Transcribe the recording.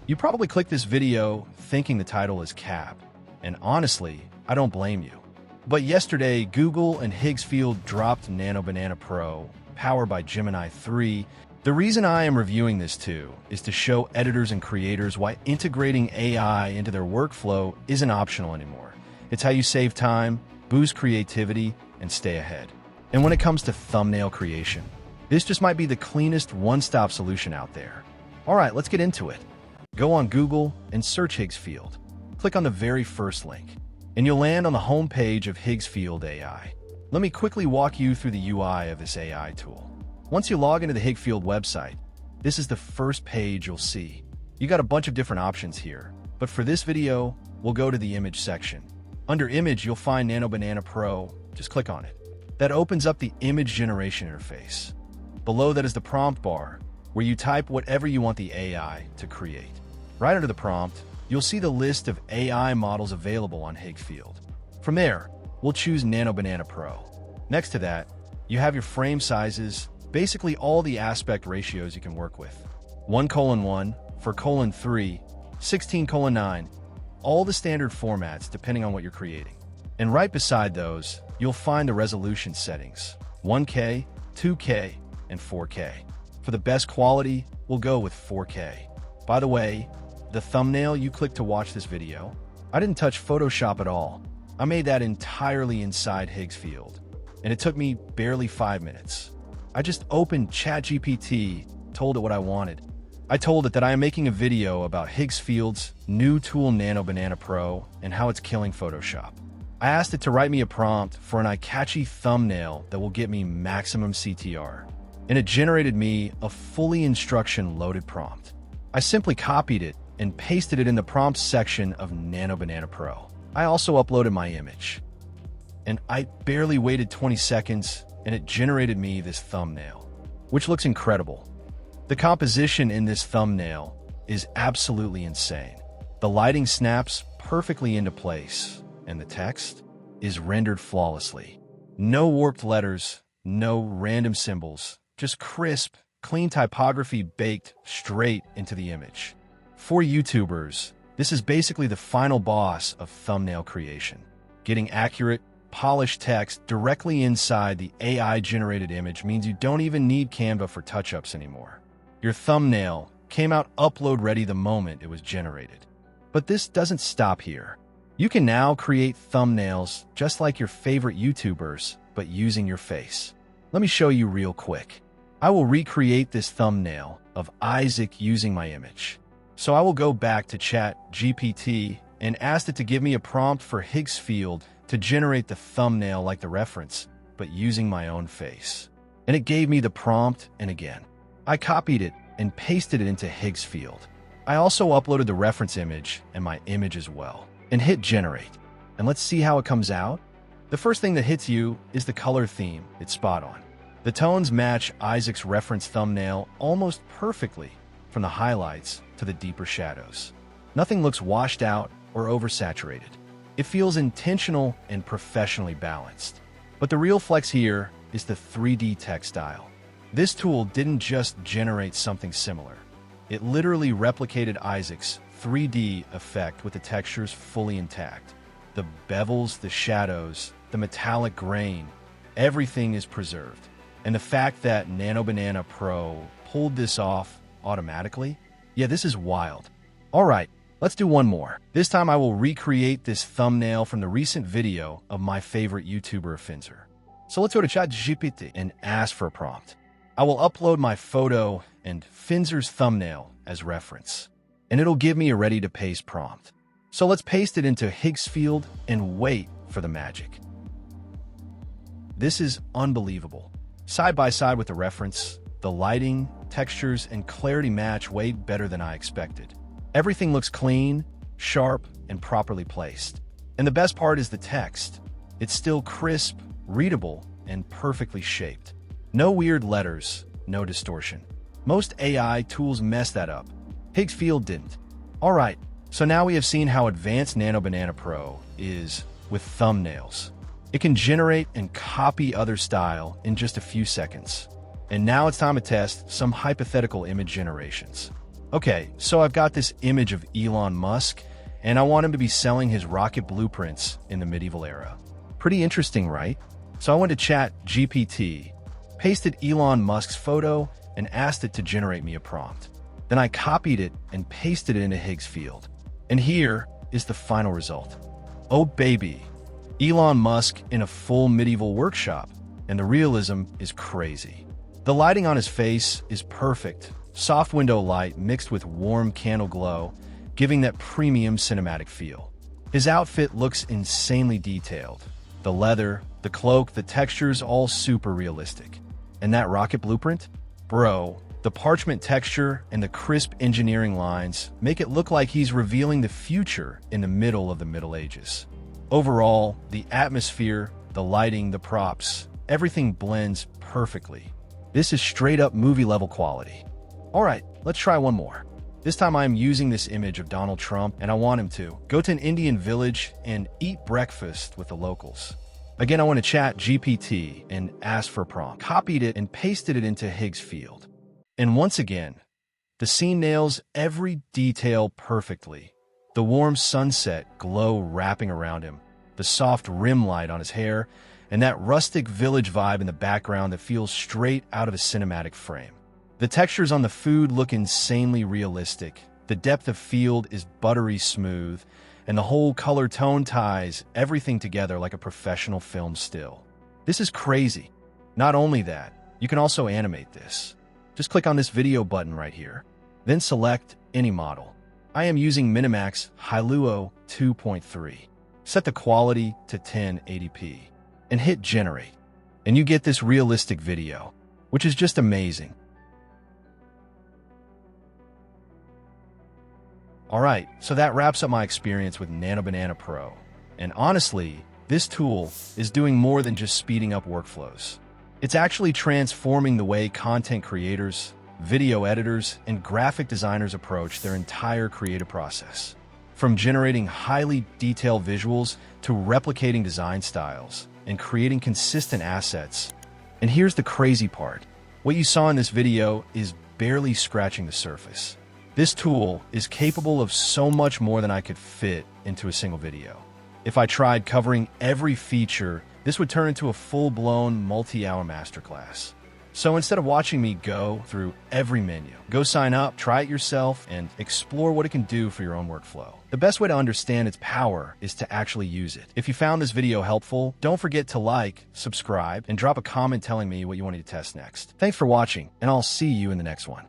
You probably clicked this video thinking the title is cap, and honestly, I don't blame you. But yesterday, Google and Higgsfield dropped Nano Banana Pro, powered by Gemini 3. The reason I am reviewing this too is to show editors and creators why integrating AI into their workflow isn't optional anymore. It's how you save time, boost creativity, and stay ahead. And when it comes to thumbnail creation, this just might be the cleanest one-stop solution out there. All right, let's get into it. Go on Google and search Higgsfield. Click on the very first link, and you'll land on the home page of Higgsfield AI. Let me quickly walk you through the UI of this AI tool. Once you log into the Higgsfield website, this is the first page you'll see. You got a bunch of different options here, but for this video, we'll go to the image section. Under image, you'll find Nano Banana Pro. Just click on it. That opens up the image generation interface. Below that is the prompt bar, where you type whatever you want the AI to create. Right under the prompt, you'll see the list of AI models available on Higgsfield. From there, we'll choose Nano Banana Pro. Next to that, you have your frame sizes, basically all the aspect ratios you can work with. 1:1 for 3, 16:9, all the standard formats depending on what you're creating. And right beside those, you'll find the resolution settings, 1K, 2K, and 4K. For the best quality, we'll go with 4K. By the way, the thumbnail you clicked to watch this video, I didn't touch Photoshop at all. I made that entirely inside Higgsfield, and it took me barely 5 minutes. I just opened ChatGPT, told it what I wanted. I told it that I am making a video about Higgsfield's new tool Nano Banana Pro and how it's killing Photoshop. I asked it to write me a prompt for an eye-catchy thumbnail that will get me maximum CTR, and it generated me a fully instruction-loaded prompt. I simply copied it and pasted it in the prompts section of Nano Banana Pro. I also uploaded my image, and I barely waited 20 seconds, and it generated me this thumbnail, which looks incredible. The composition in this thumbnail is absolutely insane. The lighting snaps perfectly into place, and the text is rendered flawlessly. No warped letters, no random symbols, just crisp, clean typography baked straight into the image. For YouTubers, this is basically the final boss of thumbnail creation. Getting accurate, polished text directly inside the AI-generated image means you don't even need Canva for touch-ups anymore. Your thumbnail came out upload-ready the moment it was generated. But this doesn't stop here. You can now create thumbnails just like your favorite YouTubers, but using your face. Let me show you real quick. I will recreate this thumbnail of Isaac using my image. So I will go back to ChatGPT and ask it to give me a prompt for Higgsfield to generate the thumbnail like the reference, but using my own face. And it gave me the prompt, and again, I copied it and pasted it into Higgsfield. I also uploaded the reference image and my image as well, and hit generate. And let's see how it comes out. The first thing that hits you is the color theme. It's spot on. The tones match Isaac's reference thumbnail almost perfectly, from the highlights to the deeper shadows. Nothing looks washed out or oversaturated. It feels intentional and professionally balanced. But the real flex here is the 3D text style. This tool didn't just generate something similar. It literally replicated Isaac's 3D effect with the textures fully intact. The bevels, the shadows, the metallic grain, everything is preserved. And the fact that Nano Banana Pro pulled this off automatically? Yeah, this is wild. All right, let's do one more. This time I will recreate this thumbnail from the recent video of my favorite YouTuber, Finzer. So let's go to ChatGPT and ask for a prompt. I will upload my photo and Finzer's thumbnail as reference, and it'll give me a ready-to-paste prompt. So let's paste it into Higgsfield and wait for the magic. This is unbelievable. Side by side with the reference, the lighting, textures, and clarity match way better than I expected. Everything looks clean, sharp, and properly placed. And the best part is the text. It's still crisp, readable, and perfectly shaped. No weird letters, no distortion. Most AI tools mess that up. Higgsfield didn't. All right, so now we have seen how advanced Nano Banana Pro is with thumbnails. It can generate and copy other style in just a few seconds. And now it's time to test some hypothetical image generations. Okay, so I've got this image of Elon Musk, and I want him to be selling his rocket blueprints in the medieval era. Pretty interesting, right? So I went to Chat GPT, pasted Elon Musk's photo, and asked it to generate me a prompt. Then I copied it and pasted it into Higgsfield. And here is the final result. Oh baby, Elon Musk in a full medieval workshop, and the realism is crazy. The lighting on his face is perfect, soft window light mixed with warm candle glow, giving that premium cinematic feel. His outfit looks insanely detailed. The leather, the cloak, the textures, all super realistic. And that rocket blueprint? Bro, the parchment texture and the crisp engineering lines make it look like he's revealing the future in the middle of the Middle Ages. Overall, the atmosphere, the lighting, the props, everything blends perfectly. This is straight up movie level quality. All right, let's try one more. This time I am using this image of Donald Trump, and I want him to go to an Indian village and eat breakfast with the locals. Again, I want to Chat GPT and ask for a prompt. Copied it and pasted it into Higgsfield. And once again, the scene nails every detail perfectly. The warm sunset glow wrapping around him, the soft rim light on his hair, and that rustic village vibe in the background that feels straight out of a cinematic frame. The textures on the food look insanely realistic. The depth of field is buttery smooth, and the whole color tone ties everything together like a professional film still. This is crazy. Not only that, you can also animate this. Just click on this video button right here, then select any model. I am using Minimax Higluo 2.3. Set the quality to 1080p and hit generate. And you get this realistic video, which is just amazing. Alright, so that wraps up my experience with Nano Banana Pro. And honestly, this tool is doing more than just speeding up workflows. It's actually transforming the way content creators, video editors, and graphic designers approach their entire creative process. From generating highly detailed visuals to replicating design styles and creating consistent assets. And here's the crazy part. What you saw in this video is barely scratching the surface. This tool is capable of so much more than I could fit into a single video. If I tried covering every feature, this would turn into a full-blown multi-hour masterclass. So instead of watching me go through every menu, go sign up, try it yourself, and explore what it can do for your own workflow. The best way to understand its power is to actually use it. If you found this video helpful, don't forget to like, subscribe, and drop a comment telling me what you want me to test next. Thanks for watching, and I'll see you in the next one.